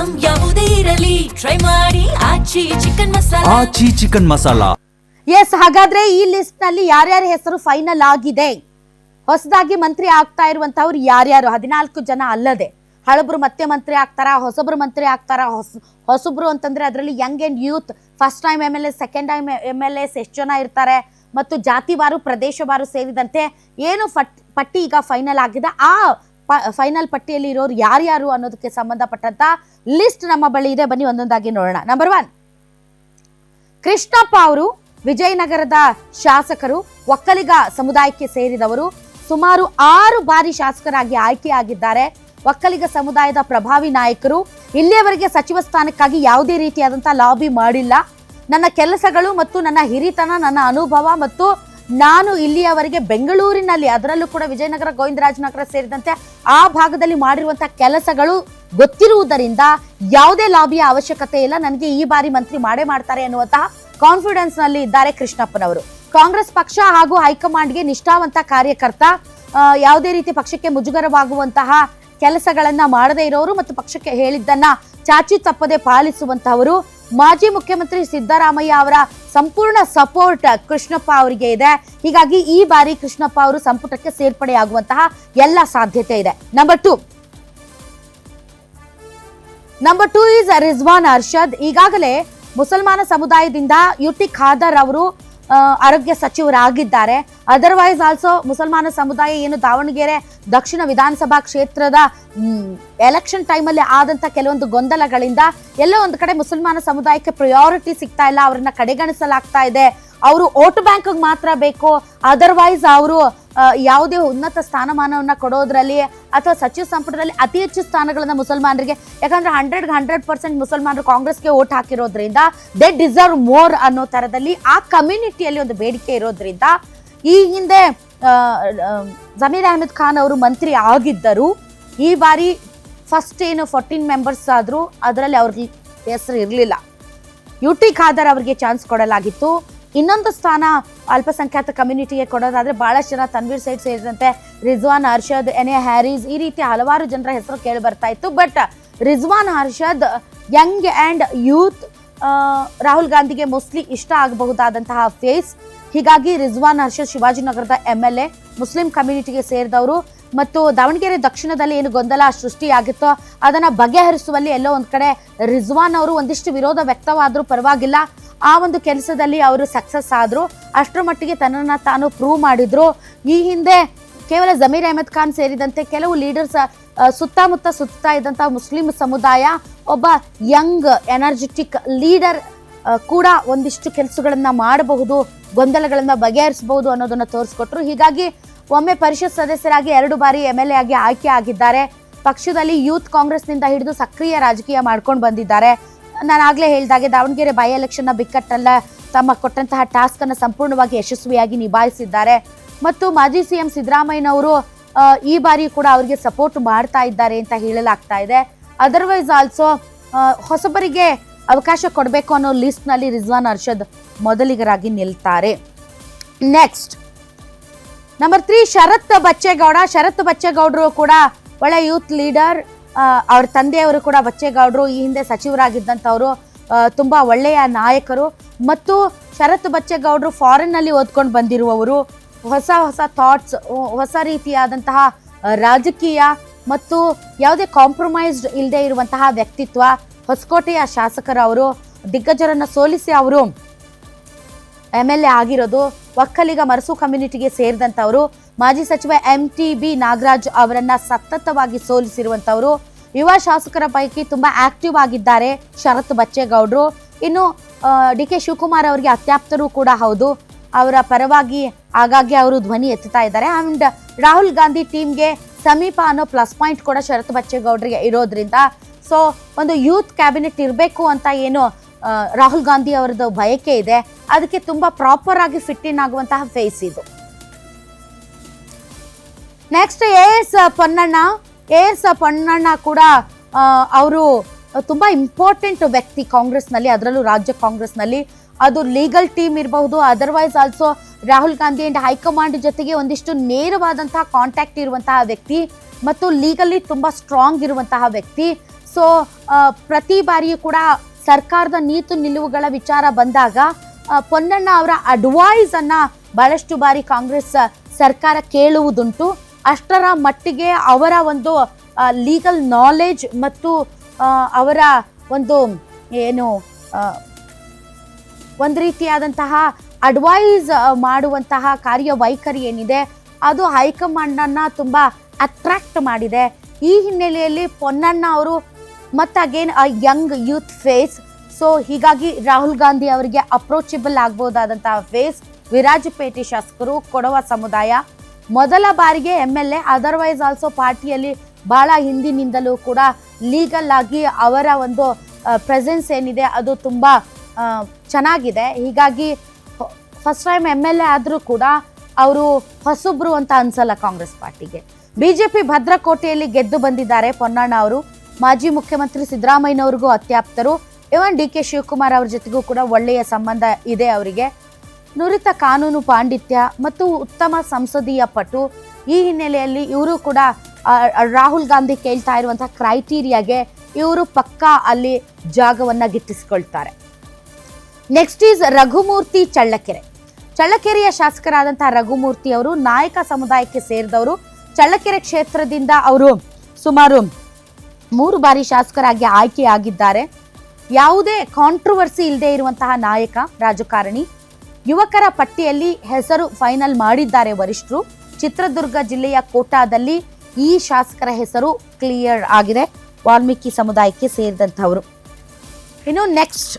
Item ಯಾವುದೇ ಇರಲಿ try ಮಾಡಿ ಆಚಿ ಚಿಕನ್ ಮಸಾಲಾ. ಎಸ್, ಹಾಗಾದ್ರೆ ಈ ಲಿಸ್ಟ್ ನಲ್ಲಿ ಯಾರ್ಯಾರ ಹೆಸರು ಫೈನಲ್ ಆಗಿದೆ? ಹೊಸದಾಗಿ ಮಂತ್ರಿ ಆಗ್ತಾ ಇರುವಂತವ್ರು ಯಾರ್ಯಾರು? 14 ಜನ ಅಲ್ಲದೆ ಹಳಬ್ರು ಮತ್ತೆ ಮಂತ್ರಿ ಆಗ್ತಾರ, ಹೊಸಬ್ರು ಮಂತ್ರಿ ಆಗ್ತಾರ. ಹೊಸಬ್ರು ಅಂತಂದ್ರೆ ಅದರಲ್ಲಿ Young and youth, first time MLA, second time MLA ಎಷ್ಟು ಜನ ಇರ್ತಾರೆ, ಮತ್ತು ಜಾತಿವಾರು ಪ್ರದೇಶವಾರು ಸೇರಿದಂತೆ ಏನು ಪಟ್ಟಿ ಈಗ ಫೈನಲ್ ಆಗಿದೆ. ಆ ಫೈನಲ್ ಪಟ್ಟಿಯಲ್ಲಿ ಇರೋರು ಯಾರ್ಯಾರು ಅನ್ನೋದಕ್ಕೆ ಸಂಬಂಧಪಟ್ಟಂತ ಲಿಸ್ಟ್ ನಮ್ಮ ಬಳಿ ಇದೆ. ಬನ್ನಿ ಒಂದೊಂದಾಗಿ ನೋಡೋಣ. ನಂಬರ್ 1, ಕೃಷ್ಣಪ್ಪ ಅವರು ವಿಜಯನಗರದ ಶಾಸಕರು, ಒಕ್ಕಲಿಗ ಸಮುದಾಯಕ್ಕೆ ಸೇರಿದವರು. ಸುಮಾರು 6 ಬಾರಿ ಶಾಸಕರಾಗಿ ಆಯ್ಕೆಯಾಗಿದ್ದಾರೆ. ಒಕ್ಕಲಿಗ ಸಮುದಾಯದ ಪ್ರಭಾವಿ ನಾಯಕರು. ಇಲ್ಲಿಯವರೆಗೆ ಸಚಿವ ಸ್ಥಾನಕ್ಕಾಗಿ ಯಾವುದೇ ರೀತಿಯಾದಂತಹ ಲಾಬಿ ಮಾಡಿಲ್ಲ. ನನ್ನ ಕೆಲಸಗಳು ಮತ್ತು ನನ್ನ ಹಿರಿತನ, ನನ್ನ ಅನುಭವ ಮತ್ತು ನಾನು ಇಲ್ಲಿಯವರೆಗೆ ಬೆಂಗಳೂರಿನಲ್ಲಿ, ಅದರಲ್ಲೂ ಕೂಡ ವಿಜಯನಗರ, ಗೋವಿಂದರಾಜನಗರ ಸೇರಿದಂತೆ ಆ ಭಾಗದಲ್ಲಿ ಮಾಡಿರುವಂತಹ ಕೆಲಸಗಳು ಗೊತ್ತಿರುವುದರಿಂದ ಯಾವುದೇ ಲಾಬಿಯ ಅವಶ್ಯಕತೆ ಇಲ್ಲ. ನನಗೆ ಈ ಬಾರಿ ಮಂತ್ರಿ ಮಾಡೇ ಮಾಡ್ತಾರೆ ಅನ್ನುವಂತಹ ಕಾನ್ಫಿಡೆನ್ಸ್ ನಲ್ಲಿ ಇದ್ದಾರೆ ಕೃಷ್ಣಪ್ಪನವರು. ಕಾಂಗ್ರೆಸ್ ಪಕ್ಷ ಹಾಗೂ ಹೈಕಮಾಂಡ್ಗೆ ನಿಷ್ಠಾವಂತ ಕಾರ್ಯಕರ್ತ. ಯಾವುದೇ ರೀತಿ ಪಕ್ಷಕ್ಕೆ ಮುಜುಗರವಾಗುವಂತಹ ಕೆಲಸಗಳನ್ನ ಮಾಡದೇ ಇರೋರು ಮತ್ತು ಪಕ್ಷಕ್ಕೆ ಹೇಳಿದ್ದನ್ನ ಚಾಚು ತಪ್ಪದೆ ಪಾಲಿಸುವಂತಹವರು. ಮಾಜಿ ಮುಖ್ಯಮಂತ್ರಿ ಸಿದ್ದರಾಮಯ್ಯ ಅವರ ಸಂಪೂರ್ಣ ಸಪೋರ್ಟ್ ಕೃಷ್ಣಪ್ಪ ಅವರಿಗೆ ಇದೆ. ಹೀಗಾಗಿ ಈ ಬಾರಿ ಕೃಷ್ಣಪ್ಪ ಅವರು ಸಂಪುಟಕ್ಕೆ ಸೇರ್ಪಡೆಯಾಗುವಂತಹ ಎಲ್ಲ ಸಾಧ್ಯತೆ ಇದೆ. Number 2 is Rizwan Arshad. ಈಗಾಗಲೇ ಮುಸಲ್ಮಾನ ಸಮುದಾಯದಿಂದ ಯುಟಿ ಖಾದರ್ ಅವರು ಆರೋಗ್ಯ ಸಚಿವರಾಗಿದ್ದಾರೆ. ಅದರ್ವೈಸ್ ಆಲ್ಸೋ ಮುಸಲ್ಮಾನ ಸಮುದಾಯ ಏನು ದಾವಣಗೆರೆ ದಕ್ಷಿಣ ವಿಧಾನಸಭಾ ಕ್ಷೇತ್ರದ ಎಲೆಕ್ಷನ್ ಟೈಮಲ್ಲಿ ಆದಂತ ಕೆಲವೊಂದು ಗೊಂದಲಗಳಿಂದ ಎಲ್ಲೋ ಒಂದು ಕಡೆ ಮುಸಲ್ಮಾನ ಸಮುದಾಯಕ್ಕೆ ಪ್ರಯಾರಿಟಿ ಸಿಗ್ತಾ ಇಲ್ಲ, ಅವ್ರನ್ನ ಕಡೆಗಣಿಸಲಾಗ್ತಾ ಇದೆ. ಅವರು ವೋಟ್ ಬ್ಯಾಂಕ್ ಮಾತ್ರ ಬೇಕು, ಅದರ್ವೈಸ್ ಅವರು ಯಾವುದೇ ಉನ್ನತ ಸ್ಥಾನಮಾನವನ್ನ ಕೊಡೋದ್ರಲ್ಲಿ ಅಥವಾ ಸಚಿವ ಸಂಪುಟದಲ್ಲಿ ಅತಿ ಹೆಚ್ಚು ಸ್ಥಾನಗಳನ್ನ ಮುಸಲ್ಮಾನರಿಗೆ, ಯಾಕಂದ್ರೆ 100% ಮುಸಲ್ಮಾನರು ಕಾಂಗ್ರೆಸ್ಗೆ ವೋಟ್ ಹಾಕಿರೋದ್ರಿಂದ ದೇ ಡಿಸರ್ವ್ ಮೋರ್ ಅನ್ನೋ ತರದಲ್ಲಿ ಆ ಕಮ್ಯುನಿಟಿಯಲ್ಲಿ ಒಂದು ಬೇಡಿಕೆ ಇರೋದ್ರಿಂದ ಈ ಹಿಂದೆ ಜಮೀರ್ ಅಹಮದ್ ಖಾನ್ ಅವರು ಮಂತ್ರಿ ಆಗಿದ್ದರು. ಈ ಬಾರಿ ಫಸ್ಟ್ ಏನು 14 ಮೆಂಬರ್ಸ್ ಆದ್ರು, ಅದರಲ್ಲಿ ಅವ್ರಿಗೆ ಹೆಸರು ಇರಲಿಲ್ಲ. ಯುಟಿ ಖಾದರ್ ಅವರಿಗೆ ಚಾನ್ಸ್ ಕೊಡಲಾಗಿತ್ತು. ಇನ್ನೊಂದು ಸ್ಥಾನ ಅಲ್ಪಸಂಖ್ಯಾತ ಕಮ್ಯುನಿಟಿಗೆ ಕೊಡೋದಾದ್ರೆ ಬಹಳಷ್ಟು ಜನ, ತನ್ವೀರ್ ಸೇಠ್ ಸೇರಿದಂತೆ ರಿಜ್ವಾನ್ ಅರ್ಷದ್, NA ಹ್ಯಾರೀಸ್, ಈ ರೀತಿ ಹಲವಾರು ಜನರ ಹೆಸರು ಕೇಳಿ ಬರ್ತಾ ಇತ್ತು. But Rizwan Arshad Young and youth, Rahul ಗಾಂಧಿಗೆ ಮೋಸ್ಟ್ಲಿ ಇಷ್ಟ ಆಗಬಹುದಾದಂತಹ ಫೇಸ್. ಹೀಗಾಗಿ ರಿಜ್ವಾನ್ ಅರ್ಷದ್ ಶಿವಾಜಿನಗರದ MLA, ಮುಸ್ಲಿಂ ಕಮ್ಯುನಿಟಿಗೆ ಸೇರಿದವರು ಮತ್ತು ದಾವಣಗೆರೆ ದಕ್ಷಿಣದಲ್ಲಿ ಏನು ಗೊಂದಲ ಸೃಷ್ಟಿಯಾಗಿತ್ತೋ ಅದನ್ನ ಬಗೆಹರಿಸುವಲ್ಲಿ ಎಲ್ಲೋ ಒಂದ್ ಕಡೆ ರಿಜ್ವಾನ್ ಅವರು ಒಂದಿಷ್ಟು ವಿರೋಧ ವ್ಯಕ್ತವಾದ್ರೂ ಪರವಾಗಿಲ್ಲ, ಆ ಒಂದು ಕೆಲಸದಲ್ಲಿ ಅವರು ಸಕ್ಸಸ್ ಆದ್ರು. ಅಷ್ಟರ ಮಟ್ಟಿಗೆ ತನ್ನನ್ನ ತಾನು ಪ್ರೂವ್ ಮಾಡಿದ್ರು. ಈ ಹಿಂದೆ ಕೇವಲ ಜಮೀರ್ ಅಹಮದ್ ಖಾನ್ ಸೇರಿದಂತೆ ಕೆಲವು ಲೀಡರ್ಸ್ ಸುತ್ತಮುತ್ತ ಸುತ್ತಾ ಇದ್ದಂತಹ ಮುಸ್ಲಿಂ ಸಮುದಾಯ ಒಬ್ಬ ಯಂಗ್ ಎನರ್ಜೆಟಿಕ್ ಲೀಡರ್ ಕೂಡ ಒಂದಿಷ್ಟು ಕೆಲಸಗಳನ್ನ ಮಾಡಬಹುದು, ಗೊಂದಲಗಳನ್ನ ಬಗೆಹರಿಸಬಹುದು ಅನ್ನೋದನ್ನ ತೋರಿಸ್ಕೊಟ್ರು. ಹೀಗಾಗಿ ಒಮ್ಮೆ ಪರಿಷತ್ ಸದಸ್ಯರಾಗಿ 2 ಬಾರಿ MLA ಆಗಿ ಆಯ್ಕೆ ಆಗಿದ್ದಾರೆ. ಪಕ್ಷದಲ್ಲಿ ಯೂತ್ ಕಾಂಗ್ರೆಸ್ನಿಂದ ಹಿಡಿದು ಸಕ್ರಿಯ ರಾಜಕೀಯ ಮಾಡ್ಕೊಂಡು ಬಂದಿದ್ದಾರೆ. ನಾನು ಆಗ್ಲೇ ಹೇಳಿದಾಗೆ ದಾವಣಗೆರೆ ಬೈ ಎಲೆಕ್ಷನ್ ನ ಬಿಕ್ಕಟ್ಟಲ್ಲ ತಮ್ಮ ಕೊಟ್ಟಂತಹ ಟಾಸ್ಕ್ ಅನ್ನು ಸಂಪೂರ್ಣವಾಗಿ ಯಶಸ್ವಿಯಾಗಿ ನಿಭಾಯಿಸಿದ್ದಾರೆ. ಮತ್ತು ಮಾಜಿ CM ಸಿದ್ದರಾಮಯ್ಯನವರು ಈ ಬಾರಿ ಕೂಡ ಅವರಿಗೆ ಸಪೋರ್ಟ್ ಮಾಡ್ತಾ ಇದ್ದಾರೆ ಅಂತ ಹೇಳಲಾಗ್ತಾ ಇದೆ. ಅದರ್ವೈಸ್ ಆಲ್ಸೋ ಹೊಸಬರಿಗೆ ಅವಕಾಶ ಕೊಡಬೇಕು ಅನ್ನೋ ಲಿಸ್ಟ್ ನಲ್ಲಿ ರಿಜ್ವಾನ್ ಅರ್ಷದ್ ಮೊದಲಿಗರಾಗಿ ನಿಲ್ತಾರೆ. Next number 3, Sharath Bachegowda. ಶರತ್ ಬಚ್ಚೇಗೌಡರು ಕೂಡ ಒಳ್ಳೆ ಯೂತ್ ಲೀಡರ್. ಅವ್ರ ತಂದೆಯವರು ಕೂಡ ಬಚ್ಚೇಗೌಡರು ಈ ಹಿಂದೆ ಸಚಿವರಾಗಿದ್ದಂಥವ್ರು, ತುಂಬಾ ಒಳ್ಳೆಯ ನಾಯಕರು. ಮತ್ತು ಶರತ್ ಬಚ್ಚೇಗೌಡರು ಫಾರಿನ್ ನಲ್ಲಿ ಓದ್ಕೊಂಡು ಬಂದಿರುವವರು. ಹೊಸ ಥಾಟ್ಸ್, ಹೊಸ ರೀತಿಯಾದಂತಹ ರಾಜಕೀಯ ಮತ್ತು ಯಾವುದೇ ಕಾಂಪ್ರಮೈಸ್ಡ್ ಇಲ್ಲದೆ ಇರುವಂತಹ ವ್ಯಕ್ತಿತ್ವ. ಹೊಸಕೋಟೆಯ ಶಾಸಕರು ಅವರು, ದಿಗ್ಗಜರನ್ನ ಸೋಲಿಸಿ ಅವರು MLA ಆಗಿರೋದು. ಒಕ್ಕಲಿಗ ಮರಸು ಕಮ್ಯುನಿಟಿಗೆ ಸೇರಿದಂಥವರು. ಮಾಜಿ ಸಚಿವ MTB ನಾಗರಾಜ್ ಅವರನ್ನ ಸತತವಾಗಿ ಸೋಲಿಸಿರುವಂತವರು. ಯುವ ಶಾಸಕರ ಪೈಕಿ ತುಂಬಾ ಆಕ್ಟಿವ್ ಆಗಿದ್ದಾರೆ ಶರತ್ ಬಚ್ಚೇಗೌಡರು. ಇನ್ನು DK ಶಿವಕುಮಾರ್ ಅವರಿಗೆ ಅತ್ಯಾಪ್ತರು ಕೂಡ ಹೌದು. ಅವರ ಪರವಾಗಿ ಆಗಾಗ್ಗೆ ಅವರು ಧ್ವನಿ ಎತ್ತುತ್ತಾ ಇದ್ದಾರೆ. ಅಂಡ್ ರಾಹುಲ್ ಗಾಂಧಿ ಟೀಮ್ಗೆ ಸಮೀಪ ಅನ್ನೋ ಪ್ಲಸ್ ಪಾಯಿಂಟ್ ಕೂಡ ಶರತ್ ಬಚ್ಚೇಗೌಡರಿಗೆ ಇರೋದ್ರಿಂದ ಸೊ ಒಂದು ಯೂತ್ ಕ್ಯಾಬಿನೆಟ್ ಇರಬೇಕು ಅಂತ ಏನು ರಾಹುಲ್ ಗಾಂಧಿ ಅವರದ್ದು ಬಯಕೆ ಇದೆ, ಅದಕ್ಕೆ ತುಂಬಾ ಪ್ರಾಪರ್ ಆಗಿ ಫಿಟ್ ಇನ್ ಆಗುವಂತಹ ಫೇಸ್ ಇದು. ನೆಕ್ಸ್ಟ್ AS ಪೊನ್ನಣ್ಣ ಕೂಡ ಅವರು ತುಂಬಾ ಇಂಪಾರ್ಟೆಂಟ್ ವ್ಯಕ್ತಿ ಕಾಂಗ್ರೆಸ್ನಲ್ಲಿ, ಅದರಲ್ಲೂ ರಾಜ್ಯ ಕಾಂಗ್ರೆಸ್ನಲ್ಲಿ. ಅದು ಲೀಗಲ್ ಟೀಮ್ ಇರಬಹುದು, otherwise also Rahul Gandhi and high command ಜೊತೆಗೆ ಒಂದಿಷ್ಟು ನೇರವಾದಂತಹ ಕಾಂಟ್ಯಾಕ್ಟ್ ಇರುವಂತಹ ವ್ಯಕ್ತಿ ಮತ್ತು ಲೀಗಲಿ ತುಂಬಾ ಸ್ಟ್ರಾಂಗ್ ಇರುವಂತಹ ವ್ಯಕ್ತಿ. ಸೊ ಪ್ರತಿ ಬಾರಿಯೂ ಕೂಡ ಸರ್ಕಾರದ ನೀತಿ ನಿಲುವುಗಳ ವಿಚಾರ ಬಂದಾಗ ಪೊನ್ನಣ್ಣ ಅವರ ಅಡ್ವೈಸ್ ಅನ್ನ ಬಹಳಷ್ಟು ಬಾರಿ ಕಾಂಗ್ರೆಸ್ ಸರ್ಕಾರ ಕೇಳುವುದುಂಟು. ಅಷ್ಟರ ಮಟ್ಟಿಗೆ ಅವರ ಒಂದು ಲೀಗಲ್ ನಾಲೆಜ್ ಮತ್ತು ಅವರ ಒಂದು ಏನು ಒಂದು ರೀತಿಯಾದಂತಹ ಅಡ್ವೈಸ್ ಮಾಡುವಂತಹ ಕಾರ್ಯವೈಖರಿ ಏನಿದೆ ಅದು ಹೈಕಮಾಂಡನ್ನ ತುಂಬ ಅಟ್ರಾಕ್ಟ್ ಮಾಡಿದೆ. ಈ ಹಿನ್ನೆಲೆಯಲ್ಲಿ ಪೊನ್ನಣ್ಣ ಅವರು ಮತ್ತಾಗೇನ್ ಯಂಗ್ ಯೂತ್ ಫೇಸ್, ಸೊ ಹೀಗಾಗಿ ರಾಹುಲ್ ಗಾಂಧಿ ಅವರಿಗೆ ಅಪ್ರೋಚಬಲ್ ಆಗ್ಬೋದಾದಂತಹ ಫೇಸ್. ವಿರಾಜಪೇಟೆ ಶಾಸಕರು, ಕೊಡವ ಸಮುದಾಯ, ಮೊದಲ ಬಾರಿಗೆ MLA, ಅದರ್ವೈಸ್ ಆಲ್ಸೋ ಪಾರ್ಟಿಯಲ್ಲಿ ಬಹಳ ಹಿಂದಿನಿಂದಲೂ ಕೂಡ ಲೀಗಲ್ ಆಗಿ ಅವರ ಒಂದು ಪ್ರೆಸೆನ್ಸ್ ಏನಿದೆ ಅದು ತುಂಬ ಚೆನ್ನಾಗಿದೆ. ಹೀಗಾಗಿ ಫಸ್ಟ್ ಟೈಮ್ MLA ಆದರೂ ಕೂಡ ಅವರು ಹೊಸಬ್ರು ಅಂತ ಅನ್ಸಲ್ಲ ಕಾಂಗ್ರೆಸ್ ಪಾರ್ಟಿಗೆ. ಬಿಜೆಪಿ ಭದ್ರಕೋಟೆಯಲ್ಲಿ ಗೆದ್ದು ಬಂದಿದ್ದಾರೆ ಪೊನ್ನಣ್ಣ ಅವರು. ಮಾಜಿ ಮುಖ್ಯಮಂತ್ರಿ ಸಿದ್ದರಾಮಯ್ಯನವರಿಗೂ ಅತ್ಯಾಪ್ತರು. ಇವನ್ DK ಶಿವಕುಮಾರ್ ಅವ್ರ ಜೊತೆಗೂ ಕೂಡ ಒಳ್ಳೆಯ ಸಂಬಂಧ ಇದೆ ಅವರಿಗೆ. ನುರಿತ ಕಾನೂನು ಪಾಂಡಿತ್ಯ ಮತ್ತು ಉತ್ತಮ ಸಂಸದೀಯ ಪಟು. ಈ ಹಿನ್ನೆಲೆಯಲ್ಲಿ ಇವರು ಕೂಡ ರಾಹುಲ್ ಗಾಂಧಿ ಕೇಳ್ತಾ ಇರುವಂತಹ ಕ್ರೈಟೀರಿಯಾಗೆ ಇವರು ಪಕ್ಕಾ ಅಲ್ಲಿ ಜಾಗವನ್ನ ಗಿಟ್ಟಿಸಿಕೊಳ್ತಾರೆ. Next is Raghumurthy Challakere. ಚಳ್ಳಕೆರೆಯ ಶಾಸಕರಾದಂತಹ ರಘುಮೂರ್ತಿ ಅವರು ನಾಯಕ ಸಮುದಾಯಕ್ಕೆ ಸೇರಿದವರು. ಚಳ್ಳಕೆರೆ ಕ್ಷೇತ್ರದಿಂದ ಅವರು ಸುಮಾರು 3 ಬಾರಿ ಶಾಸಕರಾಗಿ ಆಯ್ಕೆಯಾಗಿದ್ದಾರೆ. ಯಾವುದೇ ಕಾಂಟ್ರವರ್ಸಿ ಇಲ್ಲದೆ ಇರುವಂತಹ ನಾಯಕ, ರಾಜಕಾರಣಿ. ಯುವಕರ ಪಟ್ಟಿಯಲ್ಲಿ ಹೆಸರು ಫೈನಲ್ ಮಾಡಿದ್ದಾರೆ ವರಿಷ್ಠರು. ಚಿತ್ರದುರ್ಗ ಜಿಲ್ಲೆಯ ಕೋಟಾದಲ್ಲಿ ಈ ಶಾಸಕರ ಹೆಸರು ಕ್ಲಿಯರ್ ಆಗಿದೆ, ವಾಲ್ಮೀಕಿ ಸಮುದಾಯಕ್ಕೆ ಸೇರಿದಂಥವರು. ಇನ್ನು ನೆಕ್ಸ್ಟ್